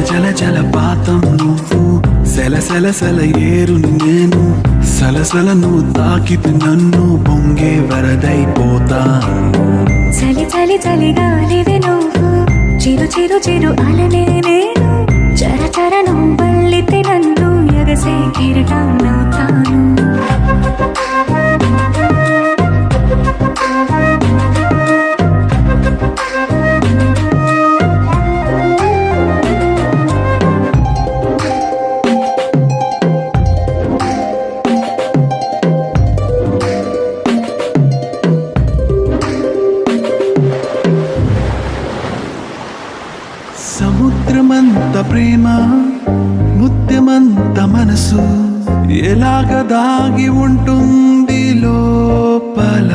జల జలపాతం నువ్వు, సెల సెల సెల ఏరును నేను, సలసల నువ్వు తాకితే నన్ను పొంగే వరదైపోతాను. చలి చలి చలి గాలివి నువ్వు, చిరు చిరు చిరు అలనే నేను, చర చర నువ్వు బల్లితే నన్ను ఎగసే కిరీటమవుతాను. సముద్రమంత ప్రేమ, ముత్యమంత మనసు, ఎలాగ దాగి ఉంటుంది లోపల.